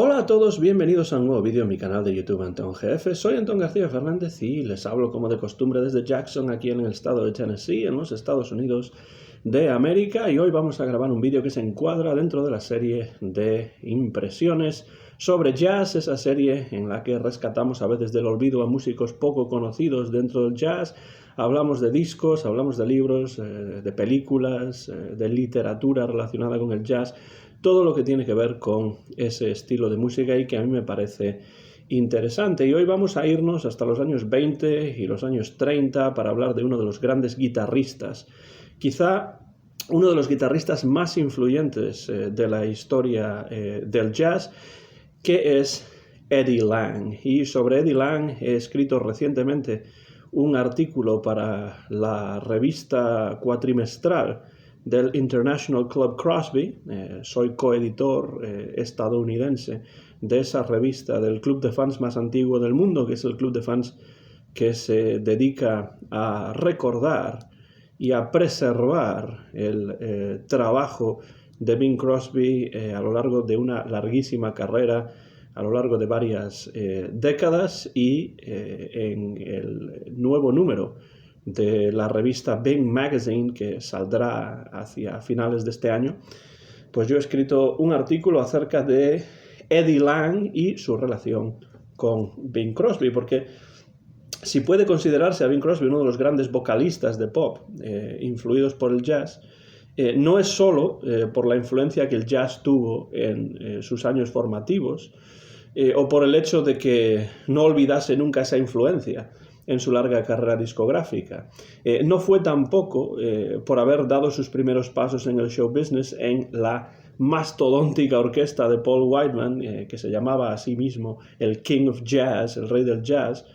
Hola a todos, bienvenidos a un nuevo vídeo en mi canal de YouTube Antón GF. Soy Antón García Fernández y les hablo como de costumbre desde Jackson, aquí en el estado de Tennessee, en los Estados Unidos de América. Y hoy vamos a grabar un vídeo que se encuadra dentro de la serie de impresiones sobre jazz, esa serie en la que rescatamos a veces del olvido a músicos poco conocidos dentro del jazz. Hablamos de discos, hablamos de libros, de películas, de literatura relacionada con el jazz, todo lo que tiene que ver con ese estilo de música y que a mí me parece interesante. Y hoy vamos a irnos hasta los años 20 y los años 30 para hablar de uno de los grandes guitarristas, quizá uno de los guitarristas más influyentes de la historia del jazz, que es Eddie Lang. Y sobre Eddie Lang he escrito recientemente un artículo para la revista cuatrimestral del International Club Crosby. Soy coeditor estadounidense de esa revista, del club de fans más antiguo del mundo, que es el club de fans que se dedica a recordar y a preservar el trabajo de Bing Crosby a lo largo de una larguísima carrera, a lo largo de varias décadas, y en el nuevo número de la revista Bing Magazine, que saldrá hacia finales de este año, pues yo he escrito un artículo acerca de Eddie Lang y su relación con Bing Crosby, porque si puede considerarse a Bing Crosby uno de los grandes vocalistas de pop influidos por el jazz, no es solo por la influencia que el jazz tuvo en sus años formativos, o por el hecho de que no olvidase nunca esa influencia en su larga carrera discográfica. No fue tampoco por haber dado sus primeros pasos en el show business en la mastodóntica orquesta de Paul Whiteman, que se llamaba a sí mismo el King of Jazz, el rey del jazz,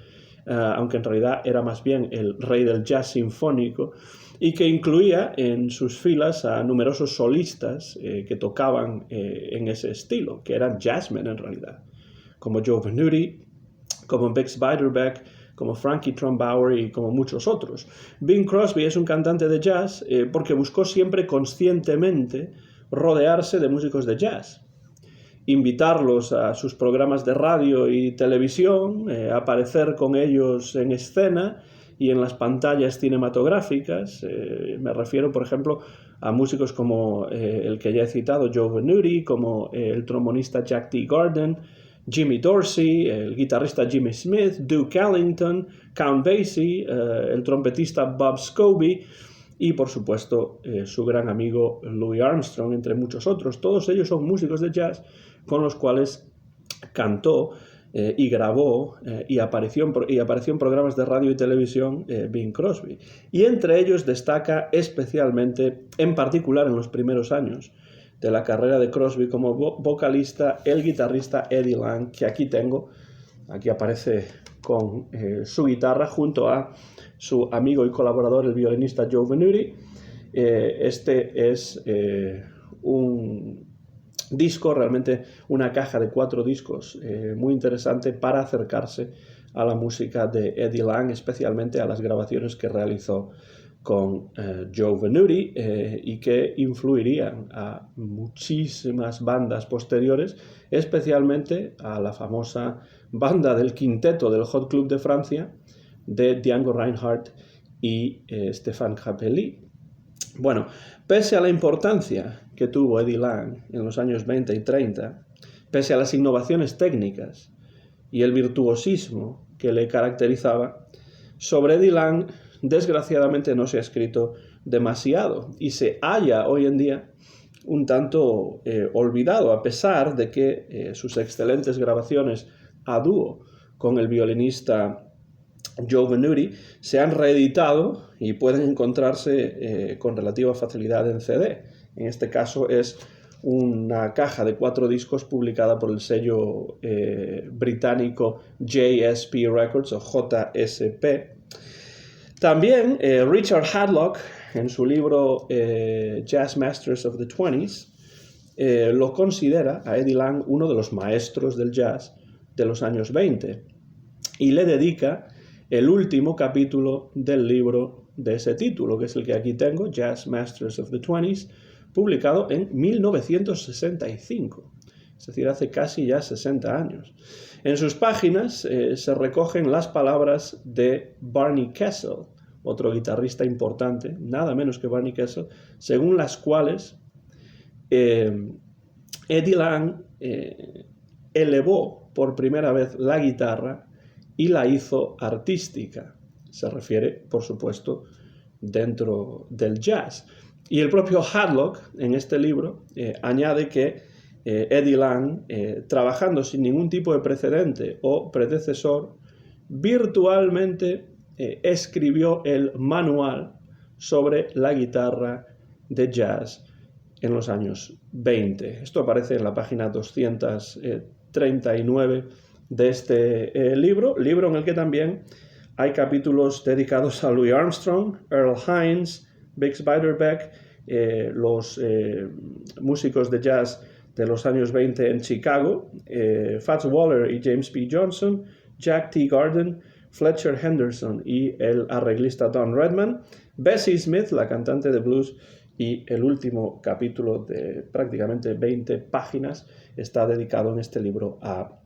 aunque en realidad era más bien el rey del jazz sinfónico, y que incluía en sus filas a numerosos solistas que tocaban en ese estilo, que eran jazzmen en realidad, como Joe Venuti, como Bix Beiderbecke, como Frankie Trumbauer y como muchos otros. Bing Crosby es un cantante de jazz porque buscó siempre conscientemente rodearse de músicos de jazz, invitarlos a sus programas de radio y televisión, aparecer con ellos en escena y en las pantallas cinematográficas. Me refiero, por ejemplo, a músicos como el que ya he citado, Joe Venuti, como el trombonista Jack T. Gordon, Jimmy Dorsey, el guitarrista Jimmy Smith, Duke Ellington, Count Basie, el trompetista Bob Scobie y, por supuesto, su gran amigo Louis Armstrong, entre muchos otros. Todos ellos son músicos de jazz con los cuales cantó y grabó y apareció en programas de radio y televisión Bing Crosby. Y entre ellos destaca especialmente, en particular en los primeros años de la carrera de Crosby como vocalista, el guitarrista Eddie Lang, que aquí tengo. Aquí aparece con su guitarra junto a su amigo y colaborador, el violinista Joe Venuti. Este es un disco, realmente una caja de 4 discos muy interesante para acercarse a la música de Eddie Lang, especialmente a las grabaciones que realizó con Joe Venuti y que influirían a muchísimas bandas posteriores, especialmente a la famosa banda del quinteto del Hot Club de Francia, de Django Reinhardt y Stéphane Grappelli. Bueno, pese a la importancia que tuvo Eddie Lang en los años 20 y 30, pese a las innovaciones técnicas y el virtuosismo que le caracterizaba, sobre Eddie Lang desgraciadamente no se ha escrito demasiado y se halla hoy en día un tanto olvidado, a pesar de que sus excelentes grabaciones a dúo con el violinista Joe Venuti se han reeditado y pueden encontrarse con relativa facilidad en CD. En este caso es una caja de 4 discos publicada por el sello británico JSP Records o JSP. También Richard Hadlock, en su libro Jazz Masters of the 20s, lo considera a Eddie Lang uno de los maestros del jazz de los años 20 y le dedica el último capítulo del libro de ese título, que es el que aquí tengo, Jazz Masters of the 20s, publicado en 1965. es decir, hace casi ya 60 años. En sus páginas se recogen las palabras de Barney Kessel, otro guitarrista importante, nada menos que Barney Kessel, según las cuales Eddie Lang elevó por primera vez la guitarra y la hizo artística. Se refiere, por supuesto, dentro del jazz. Y el propio Hadlock, en este libro, añade que Eddie Lang, trabajando sin ningún tipo de precedente o predecesor, virtualmente escribió el manual sobre la guitarra de jazz en los años 20. Esto aparece en la página 239 de este libro en el que también hay capítulos dedicados a Louis Armstrong, Earl Hines, Bix Beiderbecke, los músicos de jazz de los años 20 en Chicago, Fats Waller y James P. Johnson, Jack T. Garden, Fletcher Henderson y el arreglista Don Redman, Bessie Smith, la cantante de blues, y el último capítulo de prácticamente 20 páginas está dedicado en este libro a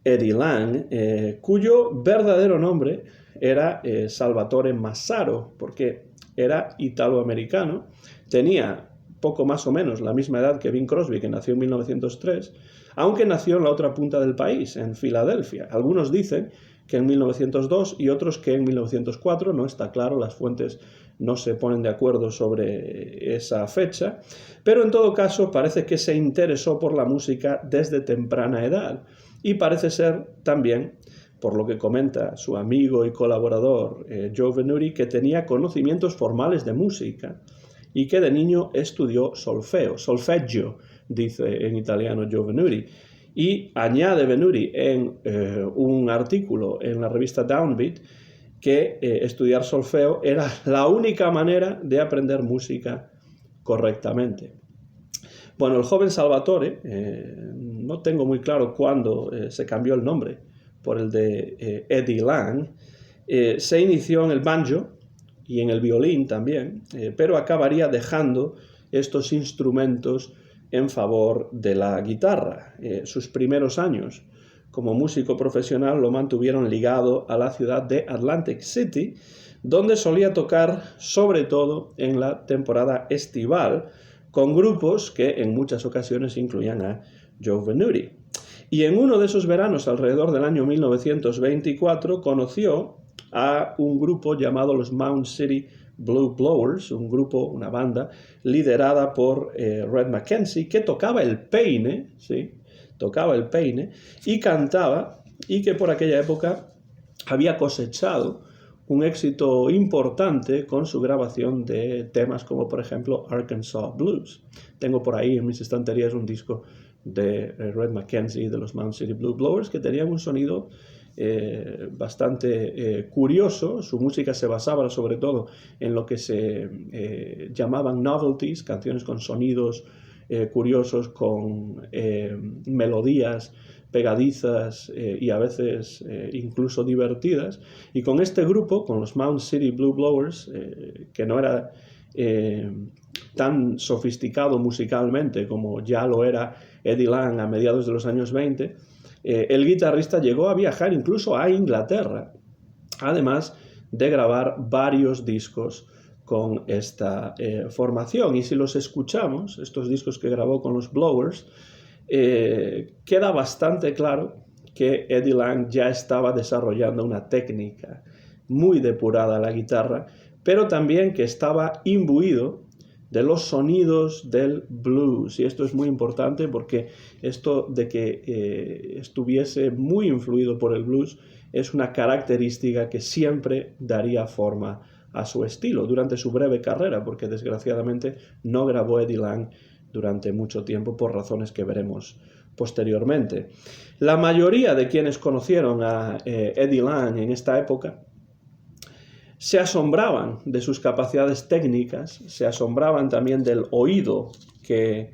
Eddie Lang, cuyo verdadero nombre era Salvatore Massaro, porque era italoamericano, tenía poco más o menos la misma edad que Bing Crosby, que nació en 1903, aunque nació en la otra punta del país, en Filadelfia. Algunos dicen que en 1902 y otros que en 1904, no está claro, las fuentes no se ponen de acuerdo sobre esa fecha, pero en todo caso parece que se interesó por la música desde temprana edad y parece ser también, por lo que comenta su amigo y colaborador Joe Venuti, que tenía conocimientos formales de música y que de niño estudió solfeggio, dice en italiano Joe Venuti. Y añade Venuti en un artículo en la revista Downbeat que estudiar solfeo era la única manera de aprender música correctamente. Bueno, el joven Salvatore, no tengo muy claro cuándo se cambió el nombre por el de Eddie Lang, se inició en el banjo y en el violín también, pero acabaría dejando estos instrumentos en favor de la guitarra. Sus primeros años como músico profesional lo mantuvieron ligado a la ciudad de Atlantic City, donde solía tocar sobre todo en la temporada estival, con grupos que en muchas ocasiones incluían a Joe Venuti. Y en uno de esos veranos, alrededor del año 1924, conoció a un grupo llamado los Mound City Blue Blowers, un grupo, una banda, liderada por Red Mackenzie, que tocaba el peine, ¿sí? Tocaba el peine y cantaba, y que por aquella época había cosechado un éxito importante con su grabación de temas como, por ejemplo, Arkansas Blues. Tengo por ahí en mis estanterías un disco de Red Mackenzie de los Mound City Blue Blowers que tenían un sonido bastante curioso. Su música se basaba sobre todo en lo que se llamaban novelties, canciones con sonidos curiosos, con melodías pegadizas y a veces incluso divertidas. Y con este grupo, con los Mound City Blue Blowers, que no era tan sofisticado musicalmente como ya lo era Eddie Lang a mediados de los años 20, el guitarrista llegó a viajar incluso a Inglaterra, además de grabar varios discos con esta formación. Y si los escuchamos, estos discos que grabó con los Blowers, queda bastante claro que Eddie Lang ya estaba desarrollando una técnica muy depurada a la guitarra, pero también que estaba imbuido de los sonidos del blues. Y esto es muy importante porque esto de que estuviese muy influido por el blues es una característica que siempre daría forma a su estilo durante su breve carrera, porque desgraciadamente no grabó Eddie Lang durante mucho tiempo por razones que veremos posteriormente. La mayoría de quienes conocieron a Eddie Lang en esta época se asombraban de sus capacidades técnicas, se asombraban también del oído que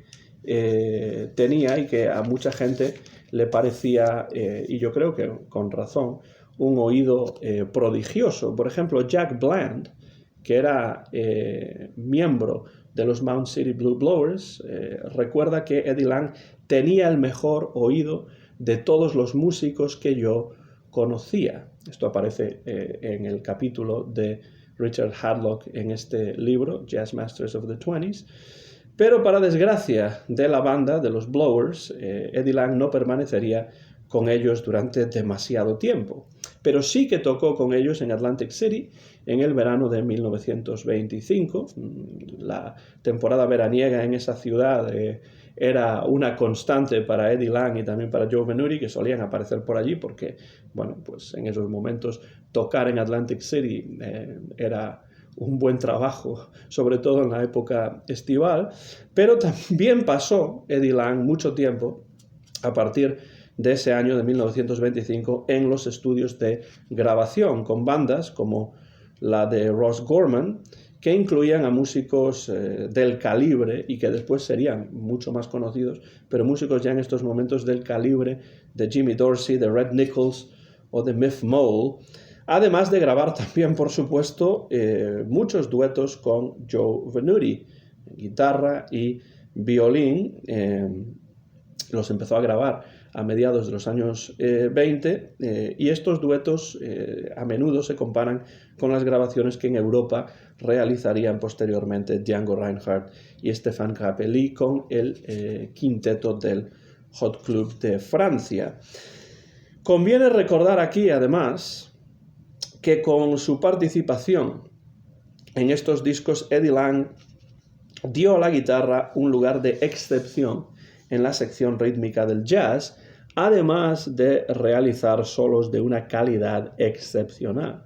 tenía y que a mucha gente le parecía, y yo creo que con razón, un oído prodigioso. Por ejemplo, Jack Bland, que era miembro de los Mount City Blue Blowers, recuerda que Eddie Lang tenía el mejor oído de todos los músicos que yo conocía. Esto aparece en el capítulo de Richard Hadlock en este libro, Jazz Masters of the 20s. Pero para desgracia de la banda, de los Blowers, Eddie Lang no permanecería con ellos durante demasiado tiempo. Pero sí que tocó con ellos en Atlantic City en el verano de 1925. La temporada veraniega en esa ciudad era una constante para Eddie Lang y también para Joe Venuti, que solían aparecer por allí porque, bueno, pues en esos momentos tocar en Atlantic City era un buen trabajo, sobre todo en la época estival. Pero también pasó Eddie Lang mucho tiempo a partir de ese año de 1925 en los estudios de grabación con bandas como la de Ross Gorman, que incluían a músicos del calibre y que después serían mucho más conocidos, pero músicos ya en estos momentos del calibre de Jimmy Dorsey, de Red Nichols o de Miff Mole, además de grabar también, por supuesto, muchos duetos con Joe Venuti, guitarra y violín. Los empezó a grabar a mediados de los años 20 y estos duetos a menudo se comparan con las grabaciones que en Europa realizarían posteriormente Django Reinhardt y Stéphane Grappelli con el quinteto del Hot Club de Francia. Conviene recordar aquí, además, que con su participación en estos discos, Eddie Lang dio a la guitarra un lugar de excepción en la sección rítmica del jazz, además de realizar solos de una calidad excepcional.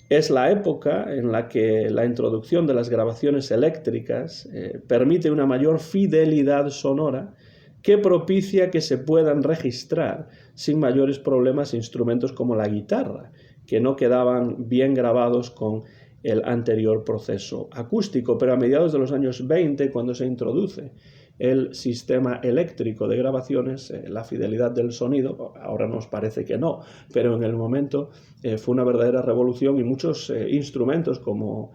Es la época en la que la introducción de las grabaciones eléctricas permite una mayor fidelidad sonora que propicia que se puedan registrar sin mayores problemas instrumentos como la guitarra, que no quedaban bien grabados con el anterior proceso acústico. Pero a mediados de los años 20, cuando se introduce el sistema eléctrico de grabaciones, la fidelidad del sonido, ahora nos parece que no, pero en el momento fue una verdadera revolución y muchos instrumentos como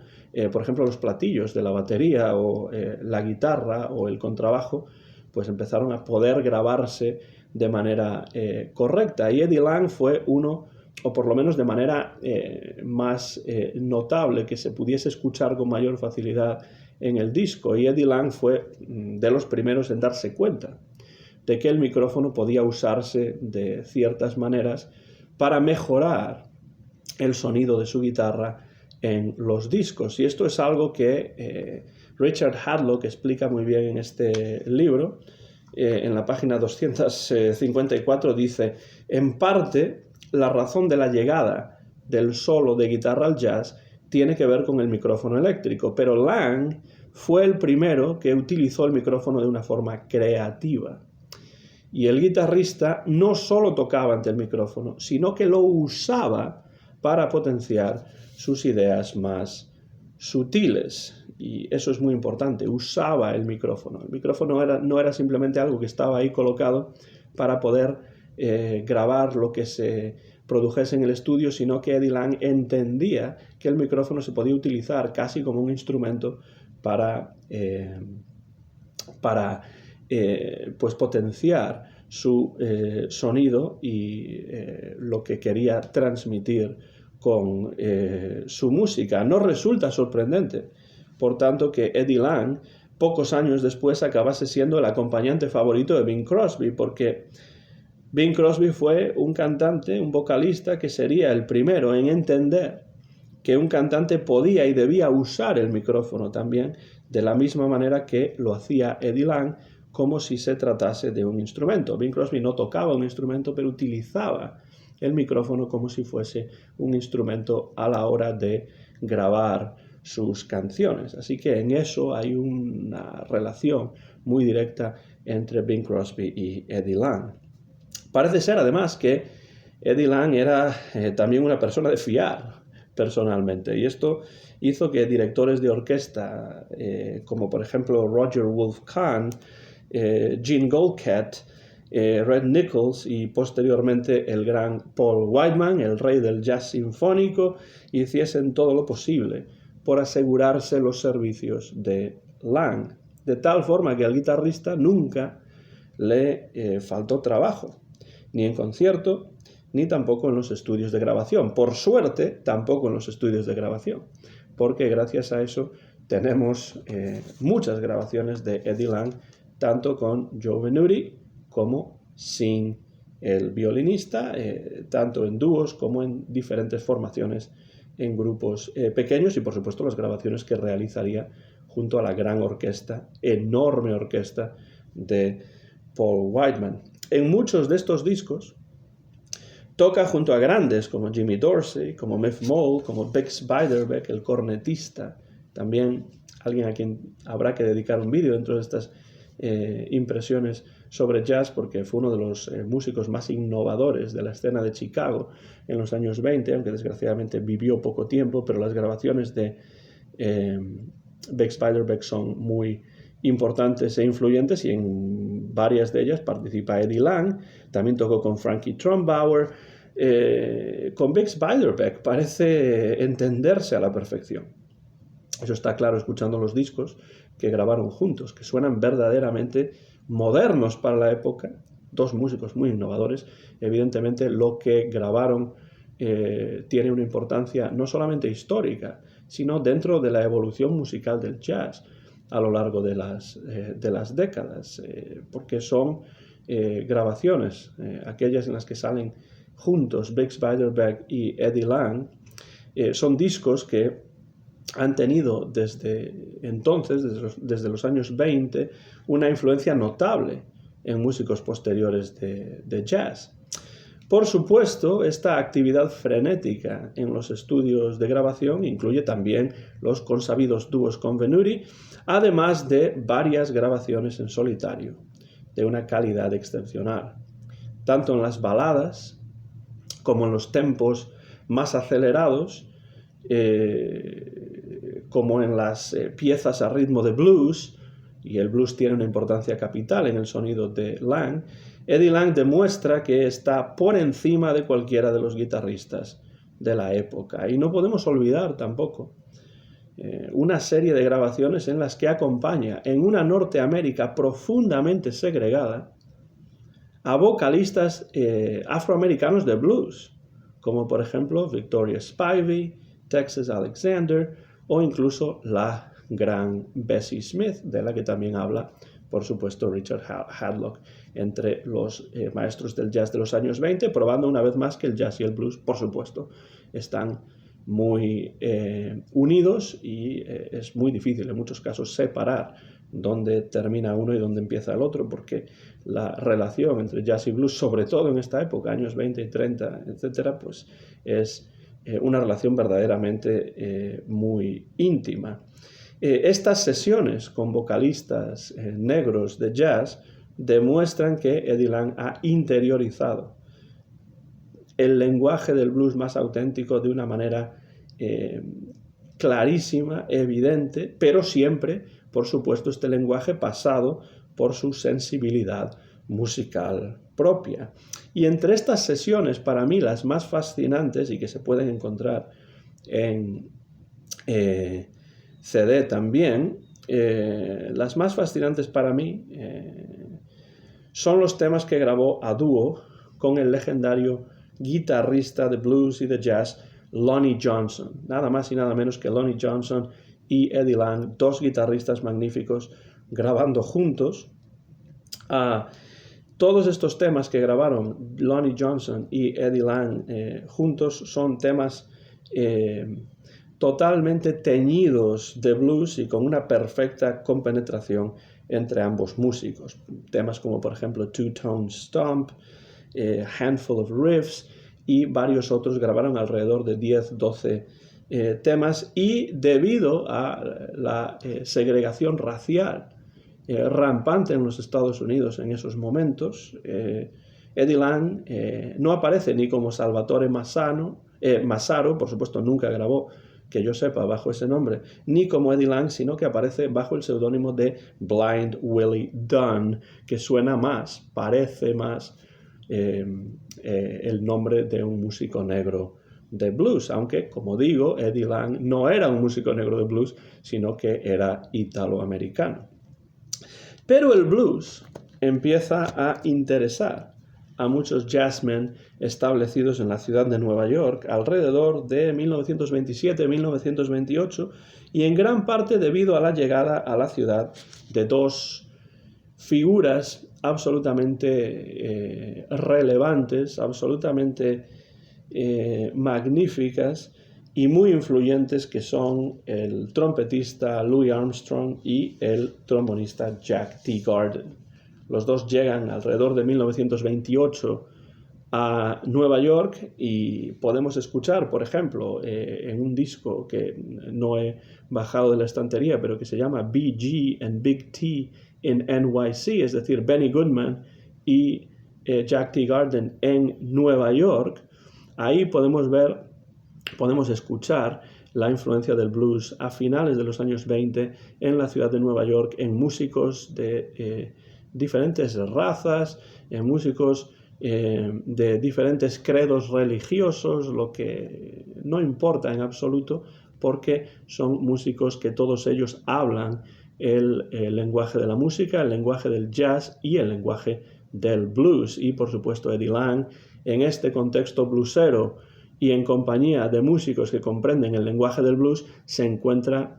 por ejemplo los platillos de la batería o la guitarra o el contrabajo, pues empezaron a poder grabarse de manera correcta. Y Eddie Lang fue uno, o por lo menos de manera más notable, que se pudiese escuchar con mayor facilidad en el disco. Y Eddie Lang fue de los primeros en darse cuenta de que el micrófono podía usarse de ciertas maneras para mejorar el sonido de su guitarra en los discos. Y esto es algo que Richard Hadlock explica muy bien en este libro. En la página 254 dice: en parte, la razón de la llegada del solo de guitarra al jazz tiene que ver con el micrófono eléctrico, pero Lang fue el primero que utilizó el micrófono de una forma creativa. Y el guitarrista no solo tocaba ante el micrófono, sino que lo usaba para potenciar sus ideas más sutiles. Y eso es muy importante, usaba el micrófono. El micrófono no era simplemente algo que estaba ahí colocado para poder grabar lo que se produjese en el estudio, sino que Eddie Lang entendía que el micrófono se podía utilizar casi como un instrumento para pues potenciar su sonido y lo que quería transmitir con su música. No resulta sorprendente, por tanto, que Eddie Lang pocos años después acabase siendo el acompañante favorito de Bing Crosby, porque Bing Crosby fue un cantante, un vocalista que sería el primero en entender que un cantante podía y debía usar el micrófono también de la misma manera que lo hacía Eddie Lang, como si se tratase de un instrumento. Bing Crosby no tocaba un instrumento, pero utilizaba el micrófono como si fuese un instrumento a la hora de grabar sus canciones. Así que en eso hay una relación muy directa entre Bing Crosby y Eddie Lang. Parece ser además que Eddie Lang era también una persona de fiar personalmente, y esto hizo que directores de orquesta como por ejemplo Roger Wolf Kahn, Gene Goldcat, Red Nichols y posteriormente el gran Paul Whiteman, el rey del jazz sinfónico, hiciesen todo lo posible por asegurarse los servicios de Lang, de tal forma que al guitarrista nunca le faltó trabajo, ni en concierto, ni tampoco en los estudios de grabación. Por suerte, tampoco en los estudios de grabación, porque gracias a eso tenemos muchas grabaciones de Eddie Lang, tanto con Joe Venuti como sin el violinista, tanto en dúos como en diferentes formaciones en grupos pequeños, y por supuesto las grabaciones que realizaría junto a la gran orquesta, enorme orquesta de Paul Whiteman. En muchos de estos discos toca junto a grandes como Jimmy Dorsey, como Miff Moll, como Bix Beiderbecke, el cornetista, también alguien a quien habrá que dedicar un vídeo dentro de estas impresiones sobre jazz, porque fue uno de los músicos más innovadores de la escena de Chicago en los años 20, aunque desgraciadamente vivió poco tiempo, pero las grabaciones de Bix Beiderbecke son muy importantes e influyentes, y en varias de ellas participa Eddie Lang. También tocó con Frankie Trumbauer. Con Bix Beiderbecke parece entenderse a la perfección. Eso está claro escuchando los discos que grabaron juntos, que suenan verdaderamente modernos para la época. Dos músicos muy innovadores. Evidentemente lo que grabaron tiene una importancia no solamente histórica, sino dentro de la evolución musical del jazz a lo largo de las décadas, porque son grabaciones, aquellas en las que salen juntos Bix Beiderbecke y Eddie Lang, son discos que han tenido desde entonces, desde los años 20, una influencia notable en músicos posteriores de jazz. Por supuesto, esta actividad frenética en los estudios de grabación incluye también los consabidos dúos con Venuti, además de varias grabaciones en solitario, de una calidad excepcional, tanto en las baladas como en los tempos más acelerados, como en las piezas a ritmo de blues, y el blues tiene una importancia capital en el sonido de Lang. Eddie Lang demuestra que está por encima de cualquiera de los guitarristas de la época. Y no podemos olvidar tampoco una serie de grabaciones en las que acompaña en una Norteamérica profundamente segregada a vocalistas afroamericanos de blues, como por ejemplo Victoria Spivey, Texas Alexander o incluso la gran Bessie Smith, de la que también habla, por supuesto, Richard Hadlock, entre los maestros del jazz de los años 20, probando una vez más que el jazz y el blues, por supuesto, están muy unidos, y es muy difícil en muchos casos separar dónde termina uno y dónde empieza el otro, porque la relación entre jazz y blues, sobre todo en esta época, años 20 y 30, etcétera, pues es una relación verdaderamente muy íntima. Estas sesiones con vocalistas negros de jazz demuestran que Eddie Lang ha interiorizado el lenguaje del blues más auténtico de una manera clarísima, evidente, pero siempre, por supuesto, este lenguaje pasado por su sensibilidad musical propia. Y entre estas sesiones, para mí las más fascinantes, y que se pueden encontrar en CD también, las más fascinantes para mí son los temas que grabó a dúo con el legendario guitarrista de blues y de jazz Lonnie Johnson, nada más y nada menos que Lonnie Johnson y Eddie Lang, dos guitarristas magníficos grabando juntos. Todos estos temas que grabaron Lonnie Johnson y Eddie Lang juntos son temas totalmente teñidos de blues y con una perfecta compenetración entre ambos músicos. Temas como por ejemplo Two Tone Stomp, Handful of Riffs y varios otros grabaron alrededor de 10-12 temas, y debido a la segregación racial rampante en los Estados Unidos en esos momentos, Eddie Lang no aparece ni como Salvatore Massaro, por supuesto nunca grabó, que yo sepa, bajo ese nombre, ni como Eddie Lang, sino que aparece bajo el seudónimo de Blind Willie Dunn, que suena más, parece más el nombre de un músico negro de blues, aunque, como digo, Eddie Lang no era un músico negro de blues, sino que era italoamericano. Pero el blues empieza a interesar a muchos jazzmen establecidos en la ciudad de Nueva York alrededor de 1927-1928 y en gran parte debido a la llegada a la ciudad de dos figuras absolutamente relevantes, absolutamente magníficas y muy influyentes, que son el trompetista Louis Armstrong y el trombonista Jack T. Garden. Los dos llegan alrededor de 1928 a Nueva York y podemos escuchar, por ejemplo, en un disco que no he bajado de la estantería, pero que se llama B.G. and Big T in NYC, es decir, Benny Goodman y Jack T. Garden en Nueva York. Ahí podemos escuchar la influencia del blues a finales de los años 20 en la ciudad de Nueva York, en músicos de diferentes razas, en músicos de diferentes credos religiosos, lo que no importa en absoluto, porque son músicos que todos ellos hablan el lenguaje de la música, el lenguaje del jazz y el lenguaje del blues. Y por supuesto Eddie Lang, en este contexto bluesero y en compañía de músicos que comprenden el lenguaje del blues, se encuentra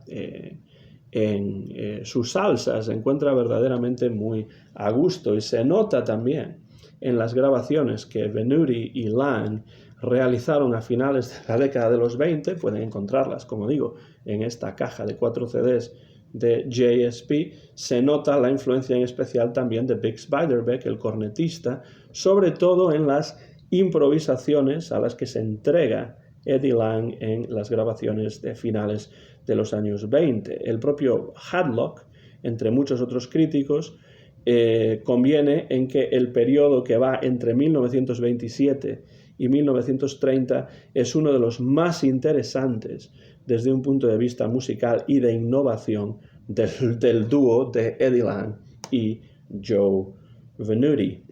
en su salsa, se encuentra verdaderamente muy a gusto, y se nota también en las grabaciones que Venuti y Lang realizaron a finales de la década de los 20, pueden encontrarlas, como digo, en esta caja de 4 CDs de JSP, se nota la influencia en especial también de Bix Beiderbecke, el cornetista, sobre todo en las improvisaciones a las que se entrega Eddie Lang en las grabaciones de finales de los años 20. El propio Hadlock, entre muchos otros críticos, conviene en que el periodo que va entre 1927 y 1930 es uno de los más interesantes desde un punto de vista musical y de innovación del dúo de Eddie Lang y Joe Venuti.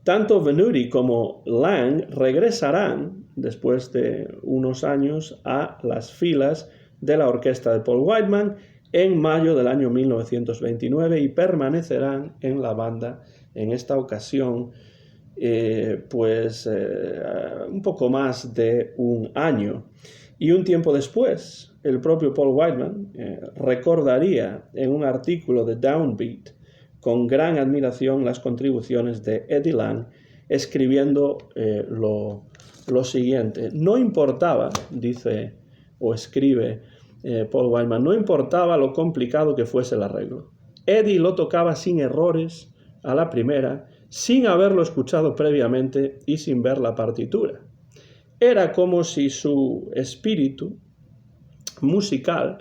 Tanto Venuti como Lang regresarán después de unos años a las filas de la orquesta de Paul Whiteman en mayo del año 1929 y permanecerán en la banda en esta ocasión un poco más de un año. Y un tiempo después, el propio Paul Whiteman recordaría en un artículo de Downbeat con gran admiración las contribuciones de Eddie Lang, escribiendo lo siguiente: no importaba, dice o escribe Paul Whiteman, no importaba lo complicado que fuese el arreglo. Eddie lo tocaba sin errores a la primera, sin haberlo escuchado previamente y sin ver la partitura. Era como si su espíritu musical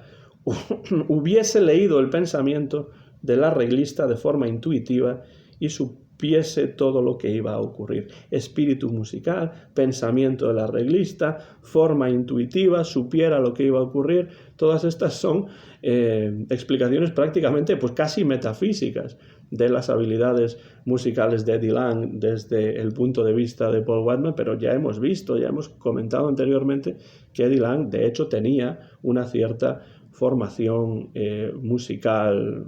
hubiese leído el pensamiento del arreglista de forma intuitiva y supiese todo lo que iba a ocurrir. Espíritu musical, pensamiento del arreglista, forma intuitiva, supiera lo que iba a ocurrir. Todas estas son explicaciones prácticamente casi metafísicas de las habilidades musicales de Eddie Lang desde el punto de vista de Paul Whiteman, pero ya hemos comentado anteriormente que Eddie Lang de hecho tenía una cierta formación musical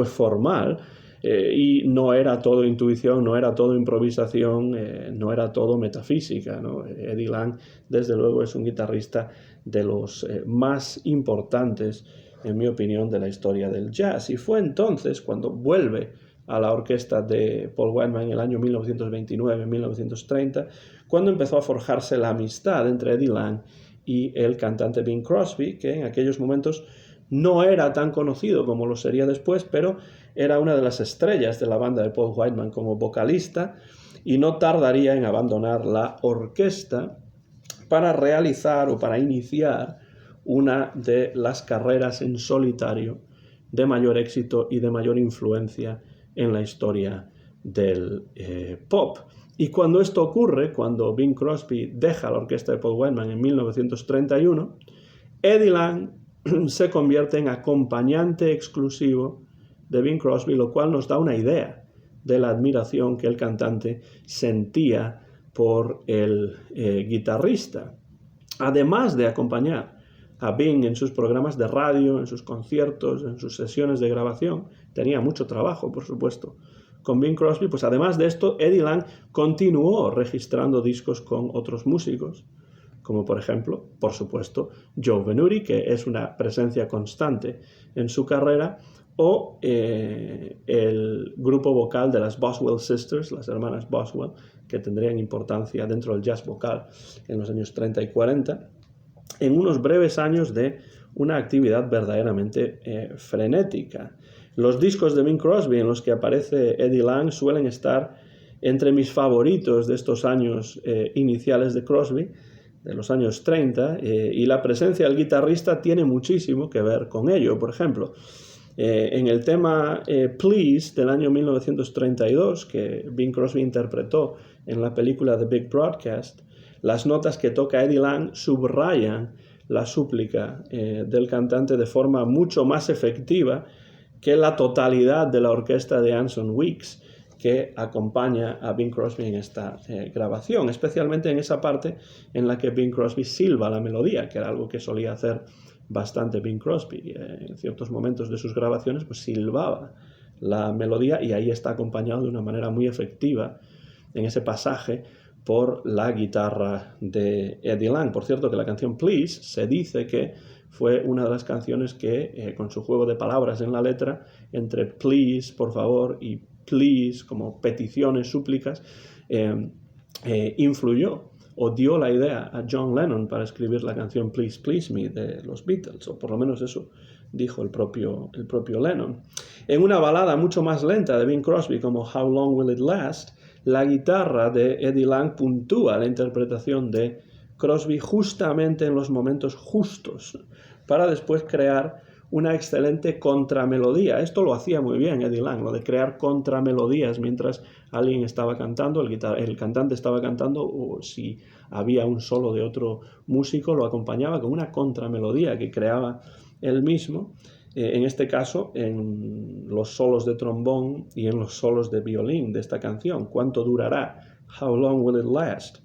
formal, y no era todo intuición, no era todo improvisación, no era todo metafísica, ¿no? Eddie Lang desde luego es un guitarrista de los más importantes, en mi opinión, de la historia del jazz, y fue entonces cuando vuelve a la orquesta de Paul Whiteman en el año 1929-1930 cuando empezó a forjarse la amistad entre Eddie Lang y el cantante Bing Crosby, que en aquellos momentos no era tan conocido como lo sería después, pero era una de las estrellas de la banda de Paul Whiteman como vocalista, y no tardaría en abandonar la orquesta para realizar o para iniciar una de las carreras en solitario de mayor éxito y de mayor influencia en la historia del pop. Y cuando esto ocurre, cuando Bing Crosby deja la orquesta de Paul Whiteman en 1931, Eddie Lang se convierte en acompañante exclusivo de Bing Crosby, lo cual nos da una idea de la admiración que el cantante sentía por el guitarrista. Además de acompañar a Bing en sus programas de radio, en sus conciertos, en sus sesiones de grabación, tenía mucho trabajo, por supuesto, con Bing Crosby, pues además de esto, Eddie Lang continuó registrando discos con otros músicos, como por ejemplo, por supuesto, Joe Venuti, que es una presencia constante en su carrera, o el grupo vocal de las Boswell Sisters, las hermanas Boswell, que tendrían importancia dentro del jazz vocal en los años 30 y 40, en unos breves años de una actividad verdaderamente frenética. Los discos de Bing Crosby en los que aparece Eddie Lang suelen estar entre mis favoritos de estos años iniciales de Crosby, de los años 30, y la presencia del guitarrista tiene muchísimo que ver con ello. Por ejemplo, en el tema Please del año 1932, que Bing Crosby interpretó en la película The Big Broadcast, las notas que toca Eddie Lang subrayan la súplica del cantante de forma mucho más efectiva que la totalidad de la orquesta de Anson Weeks que acompaña a Bing Crosby en esta grabación, especialmente en esa parte en la que Bing Crosby silba la melodía, que era algo que solía hacer bastante Bing Crosby. En ciertos momentos de sus grabaciones pues silbaba la melodía y ahí está acompañado de una manera muy efectiva en ese pasaje por la guitarra de Eddie Lang. Por cierto, que la canción Please se dice que fue una de las canciones que, con su juego de palabras en la letra, entre please, por favor, y please, como peticiones, súplicas, influyó o dio la idea a John Lennon para escribir la canción Please Please Me de los Beatles, o por lo menos eso dijo el propio Lennon. En una balada mucho más lenta de Bing Crosby como How Long Will It Last, la guitarra de Eddie Lang puntúa la interpretación de Crosby justamente en los momentos justos para después crear una excelente contramelodía. Esto lo hacía muy bien Eddie Lang, lo de crear contramelodías mientras alguien estaba cantando, el cantante estaba cantando, o si había un solo de otro músico, lo acompañaba con una contramelodía que creaba él mismo, en este caso en los solos de trombón y en los solos de violín de esta canción. ¿Cuánto durará? How long will it last?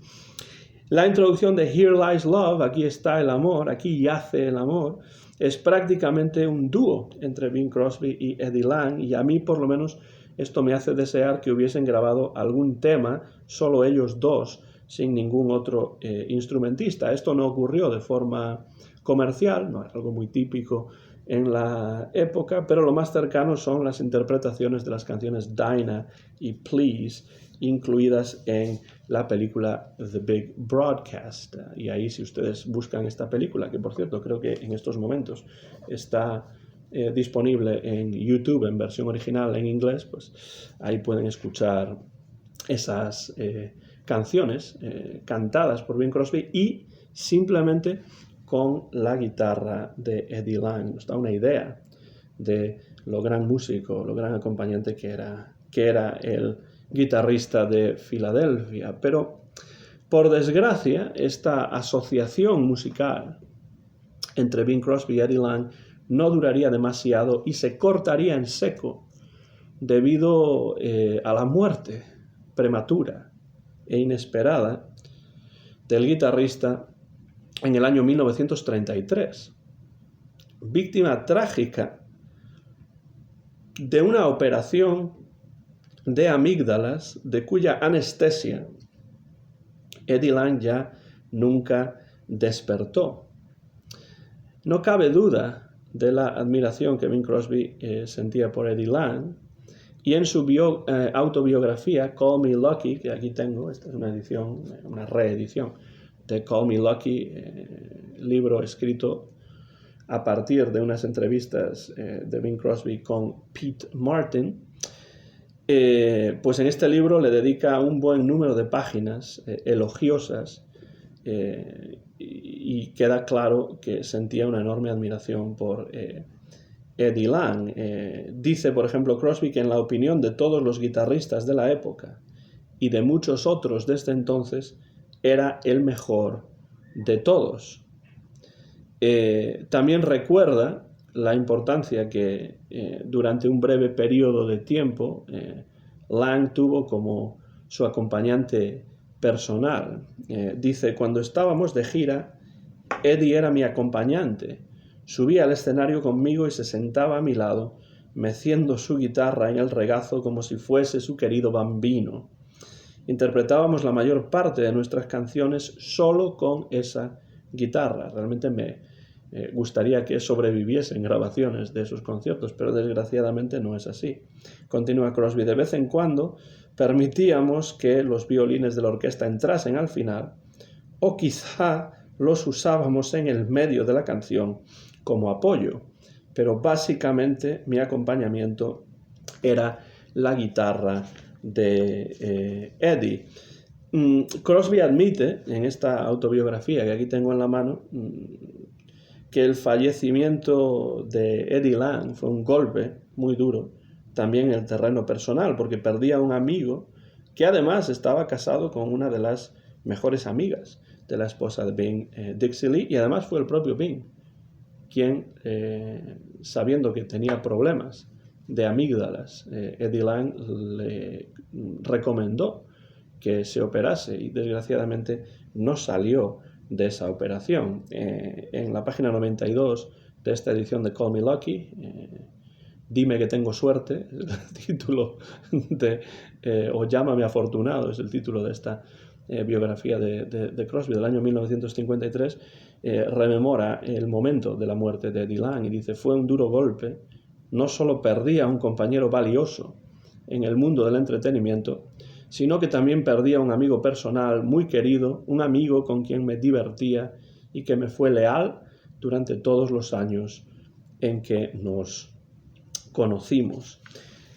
La introducción de Here Lies Love, aquí está el amor, aquí yace el amor, es prácticamente un dúo entre Bing Crosby y Eddie Lang, y a mí por lo menos esto me hace desear que hubiesen grabado algún tema, solo ellos dos, sin ningún otro instrumentista. Esto no ocurrió de forma comercial, no era algo muy típico en la época, pero lo más cercano son las interpretaciones de las canciones Dinah y Please, incluidas en la película The Big Broadcast. Y ahí, si ustedes buscan esta película, que por cierto creo que en estos momentos está disponible en YouTube en versión original en inglés, pues ahí pueden escuchar esas canciones cantadas por Bing Crosby y simplemente con la guitarra de Eddie Lang. Nos da una idea de lo gran músico, lo gran acompañante que era el guitarrista de Filadelfia. Pero, por desgracia, esta asociación musical entre Bing Crosby y Eddie Lang no duraría demasiado y se cortaría en seco debido a la muerte prematura e inesperada del guitarrista en el año 1933, víctima trágica de una operación de amígdalas de cuya anestesia Eddie Lang ya nunca despertó. No cabe duda de la admiración que Bing Crosby sentía por Eddie Lang, y en su autobiografía Call Me Lucky, que aquí tengo, esta es una reedición de Call Me Lucky, libro escrito a partir de unas entrevistas de Bing Crosby con Pete Martin, pues en este libro le dedica un buen número de páginas elogiosas y queda claro que sentía una enorme admiración por Eddie Lang. Dice, por ejemplo, Crosby que en la opinión de todos los guitarristas de la época y de muchos otros desde entonces, era el mejor de todos. También recuerda la importancia que durante un breve periodo de tiempo Lang tuvo como su acompañante personal. Dice, cuando estábamos de gira, Eddie era mi acompañante. Subía al escenario conmigo y se sentaba a mi lado, meciendo su guitarra en el regazo como si fuese su querido bambino. Interpretábamos la mayor parte de nuestras canciones solo con esa guitarra. Realmente me gustaría que sobreviviesen grabaciones de esos conciertos, pero desgraciadamente no es así. Continúa Crosby, de vez en cuando permitíamos que los violines de la orquesta entrasen al final, o quizá los usábamos en el medio de la canción como apoyo, pero básicamente mi acompañamiento era la guitarra de Eddie. Crosby admite en esta autobiografía que aquí tengo en la mano que el fallecimiento de Eddie Lang fue un golpe muy duro también en el terreno personal, porque perdía a un amigo que además estaba casado con una de las mejores amigas de la esposa de Bing, Dixie Lee, y además fue el propio Bing quien, sabiendo que tenía problemas de amígdalas, Eddie Lang le recomendó que se operase y desgraciadamente no salió de esa operación. En la página 92 de esta edición de Call Me Lucky, Dime que tengo suerte, el título o Llámame afortunado es el título de esta biografía de Crosby del año 1953, rememora el momento de la muerte de Eddie Lang y dice, fue un duro golpe, no solo perdí a un compañero valioso en el mundo del entretenimiento, sino que también perdí a un amigo personal muy querido, un amigo con quien me divertía y que me fue leal durante todos los años en que nos conocimos.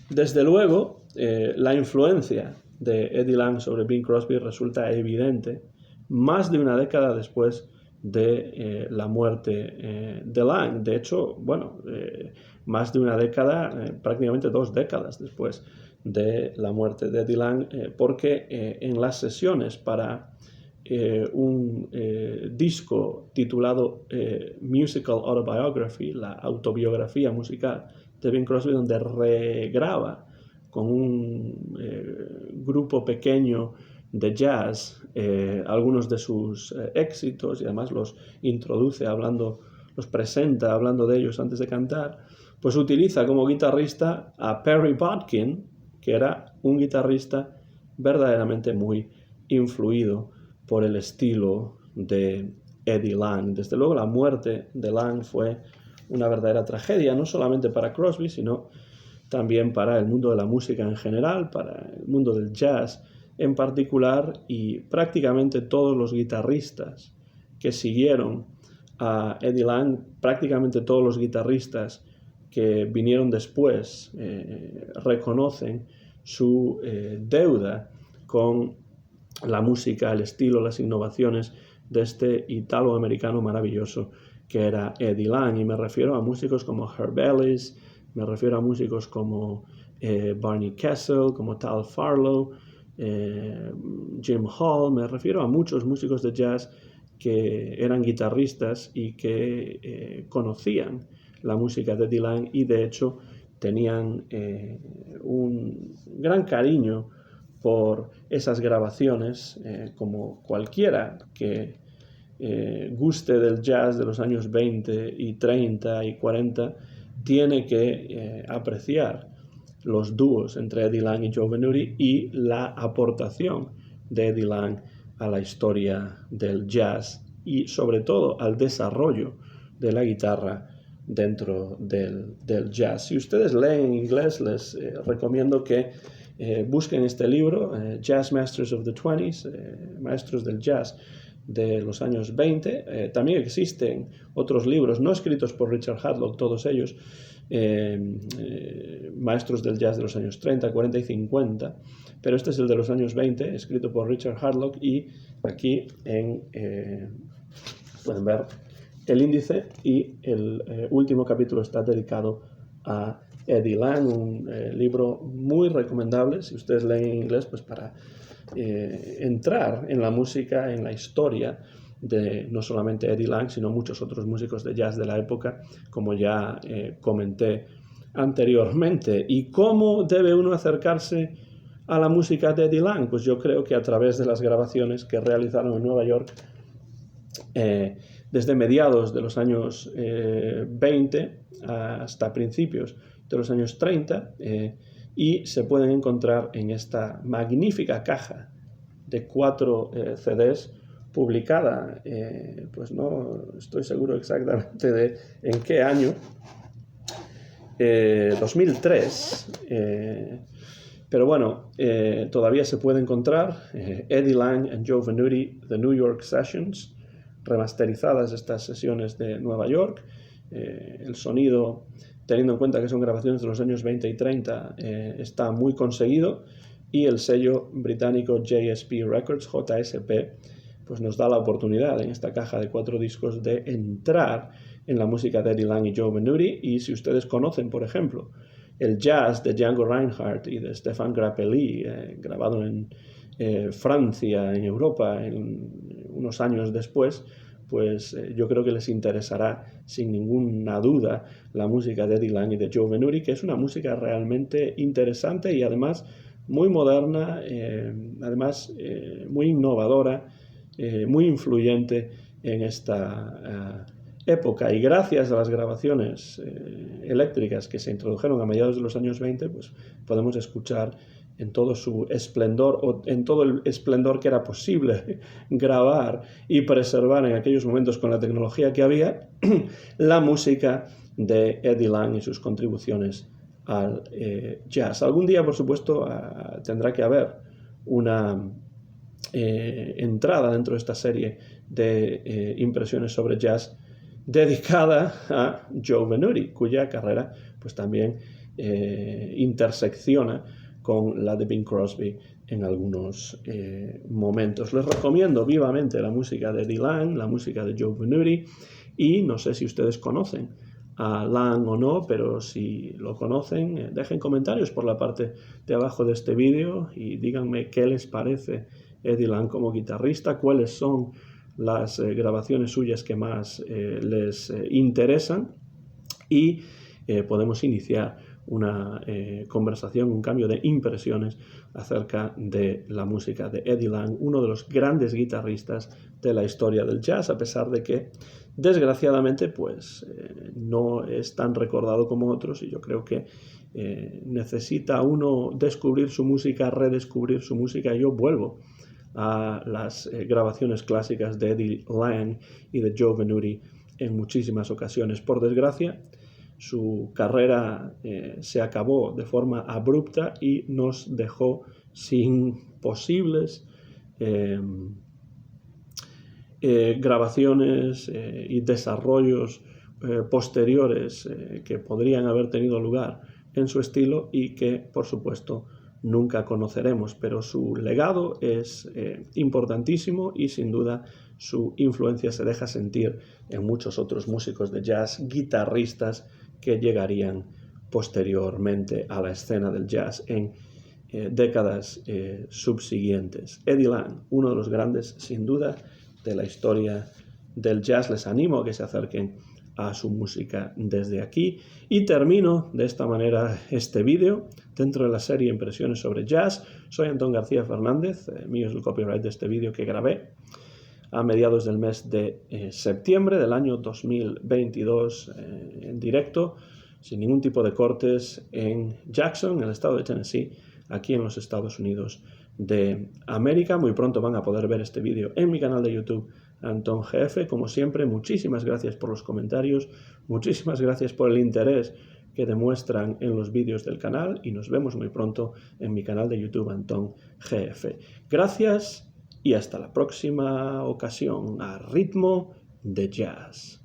Desde luego, la influencia de Eddie Lang sobre Bing Crosby resulta evidente más de una década después de la muerte de Lang. De hecho, más de una década, prácticamente 2 décadas después de la muerte de Eddie Lang, porque en las sesiones para un disco titulado Musical Autobiography, la autobiografía musical de Bing Crosby, donde regraba con un grupo pequeño de jazz algunos de sus éxitos y además los introduce los presenta hablando de ellos antes de cantar, pues utiliza como guitarrista a Perry Botkin, que era un guitarrista verdaderamente muy influido por el estilo de Eddie Lang. Desde luego la muerte de Lang fue una verdadera tragedia, no solamente para Crosby, sino también para el mundo de la música en general, para el mundo del jazz en particular, y prácticamente todos los guitarristas que siguieron a Eddie Lang, prácticamente todos los guitarristas que vinieron después, reconocen su deuda con la música, el estilo, las innovaciones de este italoamericano maravilloso que era Eddie Lang. Y me refiero a músicos como Herb Ellis, me refiero a músicos como Barney Kessel, como Tal Farlow, Jim Hall, me refiero a muchos músicos de jazz que eran guitarristas y que conocían la música de Eddie Lang y de hecho tenían un gran cariño por esas grabaciones, como cualquiera que guste del jazz de los años 20 y 30 y 40 tiene que apreciar los dúos entre Eddie Lang y Joe Venuti y la aportación de Eddie Lang a la historia del jazz y sobre todo al desarrollo de la guitarra dentro del jazz. Si ustedes leen en inglés, les recomiendo que busquen este libro, Jazz Masters of the 20s, Maestros del Jazz de los años 20. También existen otros libros no escritos por Richard Hadlock, todos ellos, maestros del jazz de los años 30, 40 y 50, pero este es el de los años 20, escrito por Richard Hadlock, y aquí pueden ver el índice y el último capítulo está dedicado a Eddie Lang, un libro muy recomendable si ustedes leen en inglés, pues para entrar en la música, en la historia de no solamente Eddie Lang, sino muchos otros músicos de jazz de la época, como ya comenté anteriormente. ¿Y cómo debe uno acercarse a la música de Eddie Lang? Pues yo creo que a través de las grabaciones que realizaron en Nueva York desde mediados de los años 20 hasta principios de los años 30 y se pueden encontrar en esta magnífica caja de 4 CDs publicada, pues no estoy seguro exactamente de en qué año, 2003, pero bueno, todavía se puede encontrar Eddie Lang and Joe Venuti, The New York Sessions, remasterizadas estas sesiones de Nueva York. El sonido, teniendo en cuenta que son grabaciones de los años 20 y 30, está muy conseguido, y el sello británico JSP Records, JSP, pues nos da la oportunidad en esta caja de 4 discos de entrar en la música de Eddie Lang y Joe Venuti. Y si ustedes conocen, por ejemplo, el jazz de Django Reinhardt y de Stéphane Grappelli, grabado en Francia, en Europa, unos años después, pues yo creo que les interesará sin ninguna duda la música de Eddie Lang y de Joe Venuti, que es una música realmente interesante y además muy moderna, además muy innovadora, muy influyente en esta época. Y gracias a las grabaciones eléctricas que se introdujeron a mediados de los años 20, pues podemos escuchar en todo su esplendor, o en todo el esplendor que era posible grabar y preservar en aquellos momentos con la tecnología que había, la música de Eddie Lang y sus contribuciones al jazz. Algún día, por supuesto, tendrá que haber una entrada dentro de esta serie de impresiones sobre jazz dedicada a Joe Venuti, cuya carrera pues también intersecciona con la de Bing Crosby en algunos momentos. Les recomiendo vivamente la música de Eddie Lang, la música de Joe Venuti, y no sé si ustedes conocen a Lang o no, pero si lo conocen, dejen comentarios por la parte de abajo de este vídeo y díganme qué les parece Eddie Lang como guitarrista, cuáles son las grabaciones suyas que más les interesan, y podemos iniciar una conversación, un cambio de impresiones acerca de la música de Eddie Lang, uno de los grandes guitarristas de la historia del jazz, a pesar de que desgraciadamente pues no es tan recordado como otros, y yo creo que necesita uno descubrir su música, redescubrir su música. Y yo vuelvo a las grabaciones clásicas de Eddie Lang y de Joe Venuti en muchísimas ocasiones. Por desgracia, su carrera se acabó de forma abrupta y nos dejó sin posibles grabaciones y desarrollos posteriores que podrían haber tenido lugar en su estilo y que, por supuesto, nunca conoceremos, pero su legado es importantísimo y sin duda su influencia se deja sentir en muchos otros músicos de jazz, guitarristas que llegarían posteriormente a la escena del jazz en décadas subsiguientes. Eddie Lang, uno de los grandes sin duda de la historia del jazz. Les animo a que se acerquen a su música desde aquí. Y termino de esta manera este vídeo dentro de la serie Impresiones sobre Jazz. Soy Antón García Fernández, mío es el copyright de este vídeo que grabé a mediados del mes de septiembre del año 2022 en directo, sin ningún tipo de cortes, en Jackson, en el estado de Tennessee, aquí en los Estados Unidos de América. Muy pronto van a poder ver este vídeo en mi canal de YouTube, Antón GF. Como siempre, muchísimas gracias por los comentarios, muchísimas gracias por el interés que demuestran en los vídeos del canal, y nos vemos muy pronto en mi canal de YouTube, Antón GF. Gracias y hasta la próxima ocasión, a ritmo de jazz.